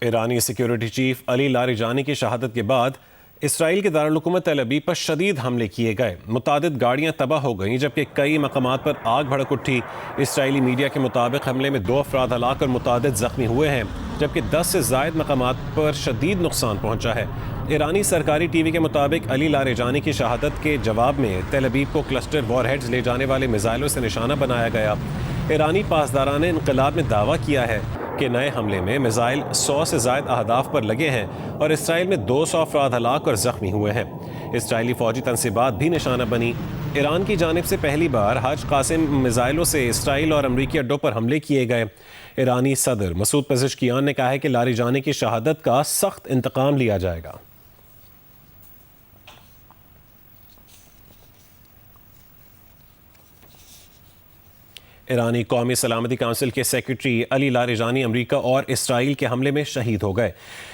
ईरानी security chief Ali Larijani की शहादत के बाद इसराइल के दारुल हुकूमत तेल अवीव पर शदीद हमले किए गए। मुतादिद गाड़ियाँ तबाह हो गईं जबकि कई मकामात पर आग भड़क उठी। इसराइली मीडिया के मुताबिक हमले में 2 अफराद हलाक और मुतादिद जख्मी हुए हैं जबकि 10 से ज़ायद मकामात पर शदीद नुकसान पहुँचा है। ईरानी सरकारी टीवी के मुताबिक अली लारिजानी की शहादत के जवाब में तेल अवीव को क्लस्टर वॉरहेड्स ले जाने वाले मिसाइलों से निशाना बनाया गया। ईरानी पासदारान इनकलाब ने दावा किया है कि नए हमले में मिसाइल 100 से ज़ायद अहदाफ पर लगे हैं और इसराइल में 200 अफराद हलाक और ज़ख्मी हुए हैं। इसराइली फ़ौजी तनसीबात भी निशाना बनी। ईरान की जानिब से पहली बार हज कासिम मिसाइलों से इसराइल और अमरीकी अड्डों पर हमले किए गए। ईरानी सदर मसूद पेज़ेश्कियान ने कहा है कि लारिजानी की शहादत का सख्त इंतकाम लिया जाएगा। ईरानी कौमी सलामती काउंसिल के सेक्रेटरी अली लारिजानी अमरीका और इसराइल के हमले में शहीद हो गए।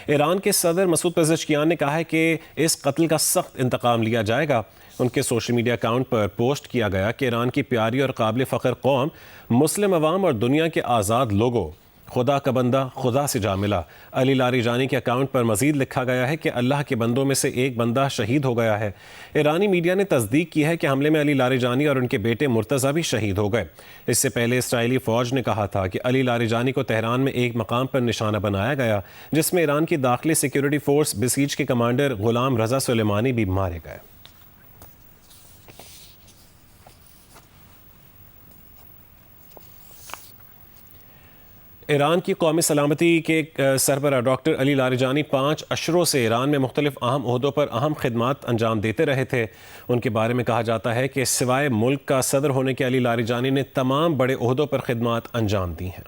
ईरान के सदर मसूद पेज़ेश्कियान ने कहा है कि इस कत्ल का सख्त इंतकाम लिया जाएगा। उनके सोशल मीडिया अकाउंट पर पोस्ट किया गया कि ईरान की प्यारी और काबिल फ़ख्र कौम, मुस्लिम अवाम और दुनिया के आज़ाद लोगों, खुदा का बंदा खुदा से जा मिला। अली लारिजानी के अकाउंट पर मजीद लिखा गया है कि अल्लाह के बंदों में से एक बंदा शहीद हो गया है। ईरानी मीडिया ने तस्दीक की है कि हमले में अली लारिजानी और उनके बेटे मुर्तज़ा भी शहीद हो गए। इससे पहले इसराइली फ़ौज ने कहा था कि अली लारिजानी को तेहरान में एक मकाम पर निशाना बनाया गया जिसमें ईरान की दाखिली सिक्योरिटी फोर्स बसीज के कमांडर गुलाम रज़ा सुलेमानी भी मारे गए। ईरान की कौमी सलामती के सरबराह डॉक्टर अली लारिजानी 5 अशरों से ईरान में मुख्तलिफ अहम ओहदों पर अहम खिदमात अंजाम देते रहे थे। उनके बारे में कहा जाता है कि सिवाय मुल्क का सदर होने के अली लारिजानी ने तमाम बड़े ओहदों पर खिदमात अंजाम दी हैं।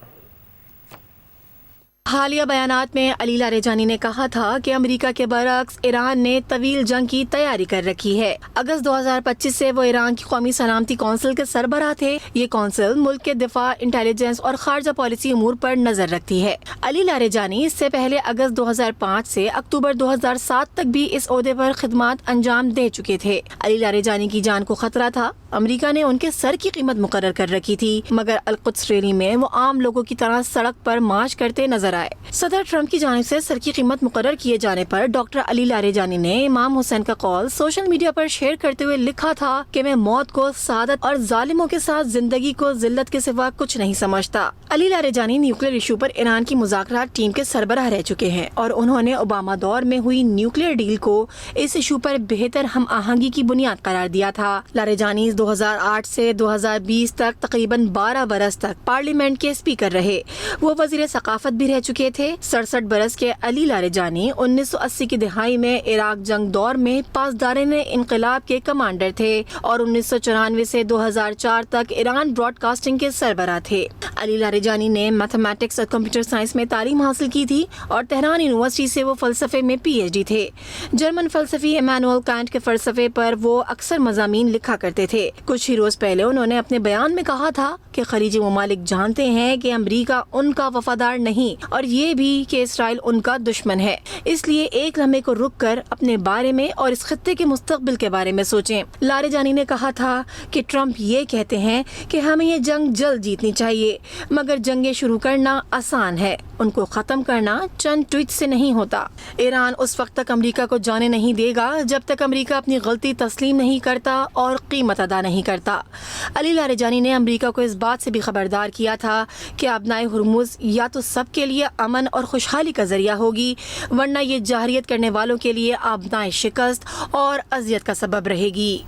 हालिया बयानात में अली लारिजानी ने कहा था कि अमेरिका के बरक्स ईरान ने तवील जंग की तैयारी कर रखी है। अगस्त 2025 से वो ईरान की कौमी सलामती कौंसिल के सरबराह थे। ये कौंसिल मुल्क के दिफा, इंटेलिजेंस और खारजा पॉलिसी अमूर पर नजर रखती है। अली लारिजानी इससे पहले अगस्त 2005 से अक्टूबर 2007 तक भी इस ओहदे पर खिदमात अंजाम दे चुके थे। अली लारिजानी की जान को खतरा था। अमेरिका ने उनके सर की कीमत मुकर्रर कर रखी थी, मगर अल-कुद्स रैली में वो आम लोगों की तरह सड़क पर मार्च करते नजर आए। सदर ट्रंप की जानिब से सर की कीमत मुकर्रर किए जाने पर डॉक्टर अली लारिजानी ने इमाम हुसैन का कॉल सोशल मीडिया पर शेयर करते हुए लिखा था कि मैं मौत को सादत और जालिमों के साथ जिंदगी को जिल्लत के सिवा कुछ नहीं समझता। अली लारिजानी न्यूक्लियर इशू पर ईरान की मुज़ाकरात टीम के सरबराह रह चुके हैं और उन्होंने ओबामा दौर में हुई न्यूक्लियर डील को इस इशू पर बेहतर हम आहंगी की बुनियाद करार दिया था। लारिजानी 2008 से 2020 तक तकरीबन 12 बरस तक पार्लियामेंट के स्पीकर रहे। वो वजीर सकाफत भी रह चुके थे। 67 बरस के अली लारिजानी 1980 की दिहाई में इराक जंग दौर में पासदारान इनकलाब के कमांडर थे और 1994 से 2004 तक ईरान ब्रॉडकास्टिंग के सरबराह थे। अली लारिजानी ने मैथमेटिक्स और कंप्यूटर साइंस में तालीम हासिल की थी और तेहरान यूनिवर्सिटी से वो फलसफे में PhD थे। जर्मन फलसफी इमैनुअल कांट के फलसफे पर वो अक्सर मज़ामीन लिखा करते थे। कुछ ही रोज पहले उन्होंने अपने बयान में कहा था कि खलीजी ममालिक जानते हैं कि अमरीका उनका वफादार नहीं और ये भी कि इसराइल उनका दुश्मन है, इसलिए एक लम्हे को रुक कर अपने बारे में और इस खत्ते के मुस्तकबिल के बारे में सोचें। लारिजानी ने कहा था कि ट्रंप ये कहते हैं कि हमें ये जंग जल्द जीतनी चाहिए, मगर जंगें शुरू करना आसान है, उनको खत्म करना चंद ट्वीट से नहीं होता। ईरान उस वक्त तक अमरीका को जाने नहीं देगा जब तक अमरीका अपनी गलती तस्लीम नहीं करता और कीमत अदा नहीं करता। अली लारिजानी ने अमरीका को इस बात से भी खबरदार किया था कि आबनाए हुर्मुज़ या तो सबके लिए अमन और खुशहाली का जरिया होगी, वरना ये जाहरियत करने वालों के लिए आबनाए शिकस्त और अजियत का सबब रहेगी।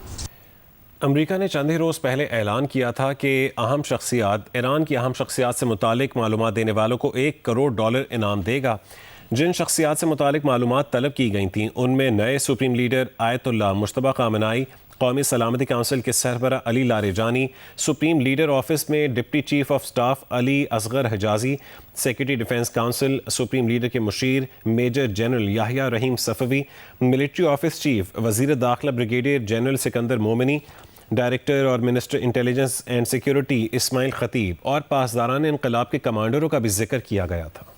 अमरीका ने चंद ही रोज़ पहले ऐलान किया था कि ईरान की अहम शख्सियात से मुतालिक मालूमात देने वालों को $1 करोड़ इनाम देगा। जिन शख्सियात से मुतालिक मालूमात तलब की गई थीं उनमें नए supreme leader ayatollah Mojtaba Khamenei, कौमी सलामती काउंसिल के सरबराह Ali Larijani, supreme leader office में deputy chief of staff Ali Asghar Hijazi, secretary defence council, supreme leader के मुशीर major general Yahya Rahim Safavi, military office chief वज़ीर दाखिला brigadier general Sikandar Momeni, director और minister intelligence and security Ismail Khatib और पासदारान इनकलाब के कमांडरों का भी जिक्र किया गया था।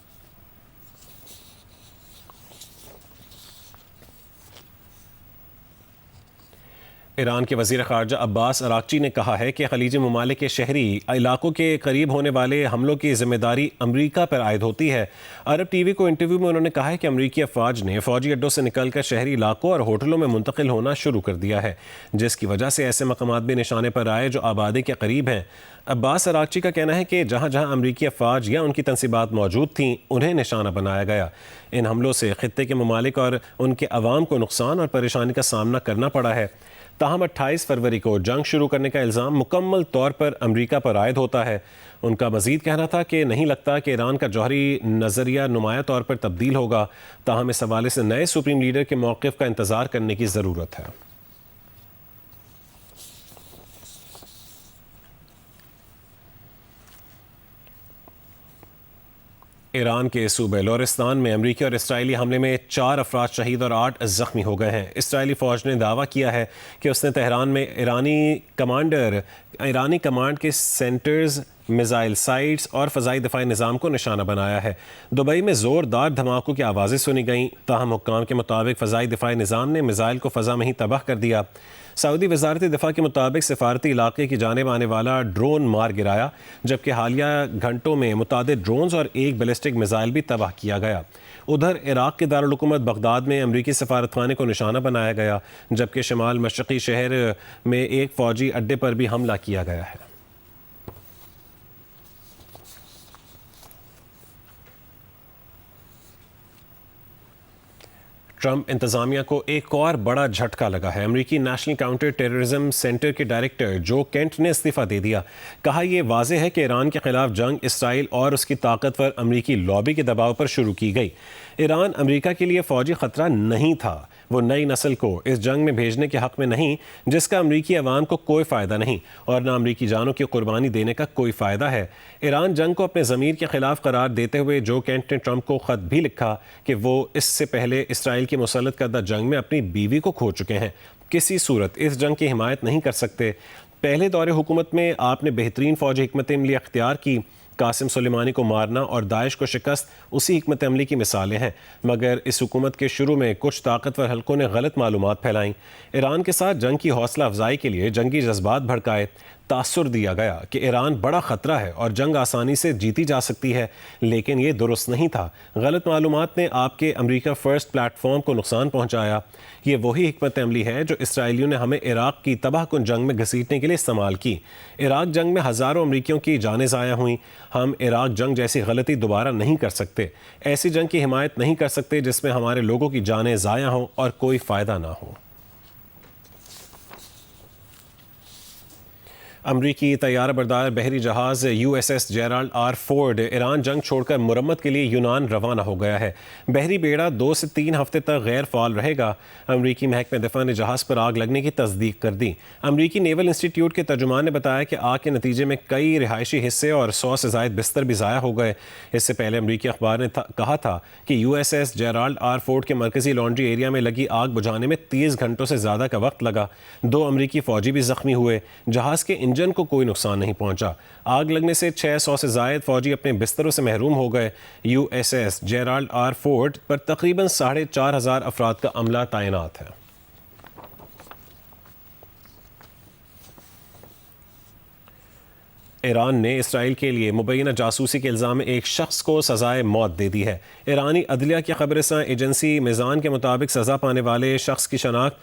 ईरान के वज़ीर ख़ारजा अब्बास अराक्ची ने कहा है कि खलीजी ममालिक के शहरी इलाकों के करीब होने वाले हमलों की जिम्मेदारी अमरीका पर आयद होती है। अरब टीवी को इंटरव्यू में उन्होंने कहा है कि अमरीकी अफवाज ने फ़ौजी अड्डों से निकलकर शहरी इलाकों और होटलों में मुंतकिल होना शुरू कर दिया है, जिसकी वजह से ऐसे मकामात भी निशाने पर आए जो आबादी के करीब हैं। अब्बास अराक्ची का कहना है कि जहाँ जहाँ अमरीकी अफवाज या उनकी तनसीबात मौजूद थीं उन्हें निशाना बनाया गया। इन हमलों से खित्ते के ममालिक और उनके अवाम को नुकसान और परेशानी का सामना करना पड़ा है। ताहम 28 फरवरी को जंग शुरू करने का इल्ज़ाम मुकम्मल तौर पर अमरीका पर आयद होता है। उनका मज़ीद कहना था कि नहीं लगता कि ईरान का जौहरी नज़रिया नुमाया तौर पर तब्दील होगा। ताहम इस हवाले से नए सुप्रीम लीडर के मौक़िफ़ का इंतज़ार करने की ज़रूरत है। ईरान के सूबे लोरिस्तान में अमरीकी और इसराइली हमले में 4 अफराद शहीद और 8 ज़ख्मी हो गए हैं। इसराइली फ़ौज ने दावा किया है कि उसने तेहरान में ईरानी कमांड के सेंटर्स, मिज़ाइल साइट्स और फ़ज़ाई दिफ़ाई निज़ाम को निशाना बनाया है। दुबई में ज़ोरदार धमाकों की आवाज़ें सुनी गईं। ताहम हुक्काम के मुताबिक फ़ज़ाई दिफ़ाई निज़ाम ने मिज़ाइल को फ़ज़ा में ही तबाह कर दिया। सऊदी वज़ारत दिफ़ा के मुताबिक सिफारती इलाके की जानिब आने वाला ड्रोन मार गिराया, जबकि हालिया घंटों में मुतादिद ड्रोन्स और एक बैलिस्टिक मिज़ाइल भी तबाह किया गया। उधर इराक़ के दारुल हुकूमत बगदाद में अमरीकी सफारतखाने को निशाना बनाया गया, जबकि शमाल मशरक़ी शहर में एक फ़ौजी अड्डे पर भी हमला किया गया है। ट्रंप इंतज़ामिया को एक और बड़ा झटका लगा है। अमरीकी नेशनल काउंटर टेररिज्म सेंटर के डायरेक्टर जो केंट ने इस्तीफ़ा दे दिया। कहा यह वाज़ेह है कि ईरान के खिलाफ जंग इसराइल और उसकी ताकतवर अमरीकी लॉबी के दबाव पर शुरू की गई। ईरान अमरीका के लिए फ़ौजी ख़तरा नहीं था। वो नई नस्ल को इस जंग में भेजने के हक़ में नहीं, जिसका अमरीकी अवाम को कोई फ़ायदा नहीं और न अमरीकी जानों की कुर्बानी देने का कोई फ़ायदा है। ईरान जंग को अपने ज़मीर के ख़िलाफ़ करार देते हुए जो केंट ने ट्रंप को ख़त भी लिखा कि वो इससे पहले इसराइल की मुसल्लत करदा जंग में अपनी बीवी को खो चुके हैं, किसी सूरत इस जंग की हिमायत नहीं कर सकते। पहले दौरे हुकूमत में आपने बेहतरीन फ़ौजी हिकमत अमली अख्तियार की। कासिम सुलेमानी को मारना और दाइश को शिकस्त उसी हिकमत अमली की मिसालें हैं, मगर इस हुकूमत के शुरू में कुछ ताकतवर हलकों ने गलत मालूमात फैलाई। ईरान के साथ जंग की हौसला अफजाई के लिए जंगी जज्बात भड़काए। तासुर दिया गया कि ईरान बड़ा ख़तरा है और जंग आसानी से जीती जा सकती है, लेकिन ये दुरुस्त नहीं था। गलत मालूमात ने आपके अमरीका फ़र्स्ट प्लेटफॉर्म को नुकसान पहुँचाया। ये वही हिकमत अमली है जो इसराइलियों ने हमें इराक़ की तबाहकुन जंग में घसीटने के लिए इस्तेमाल की। इराक़ जंग में हज़ारों अमरीकियों की जानें ज़ाया हुई। हम इराक़ जंग जैसी गलती दोबारा नहीं कर सकते। ऐसी जंग की हिमायत नहीं कर सकते जिसमें हमारे लोगों की जानें ज़ाया हों और कोई फ़ायदा ना हो। अमरीकी तैयारा बरदार बहरी जहाज़ USS Gerald R Ford Iran जंग छोड़कर मुरम्मत के लिए यूनान रवाना हो गया है। बहरी बेड़ा 2 से 3 हफ्ते तक गैर फाल रहेगा। अमरीकी महकमे दिफा ने जहाज़ पर आग लगने की तस्दीक कर दी। अमरीकी नेवल इंस्टीट्यूट के तर्जुमान ने बताया कि आग के नतीजे में कई रिहायशी हिस्से और 100 से ज़ायद बिस्तर भी ज़ाया हो गए। इससे पहले अमरीकी अखबार ने कहा था कि USS जेराल्ड आर फोर्ड के मरकजी लॉन्ड्री एरिया में लगी आग बुझाने में 30 घंटों से ज़्यादा का वक्त लगा। 2 अमरीकी फ़ौजी भी ज़ख्मी हुए। जहाज़ के इंजन को कोई नुकसान नहीं पहुंचा। आग लगने से 600 से ज़ायद फ़ौजी अपने बिस्तरों से महरूम हो गए। USS जेराल्ड आर फोर्ड पर तकरीबन 4,500 अफराद का अमला तैनात है। ईरान ने इसराइल के लिए मुबैना जासूसी के इल्ज़ाम में एक शख्स को सज़ाए मौत दे दी है। ईरानी अदलिया की खबरसां एजेंसी मिज़ान के मुताबिक सज़ा पाने वाले शख्स की शनाख्त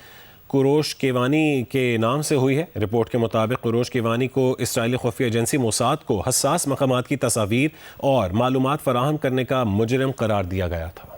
कुरोश केवानी के नाम से हुई है। रिपोर्ट के मुताबिक कुरोश केवानी को इसराइली खुफिया एजेंसी मोसाद को हसास मकामात की तस्वीर और मालूमात फराहम करने का मुजरिम करार दिया गया था।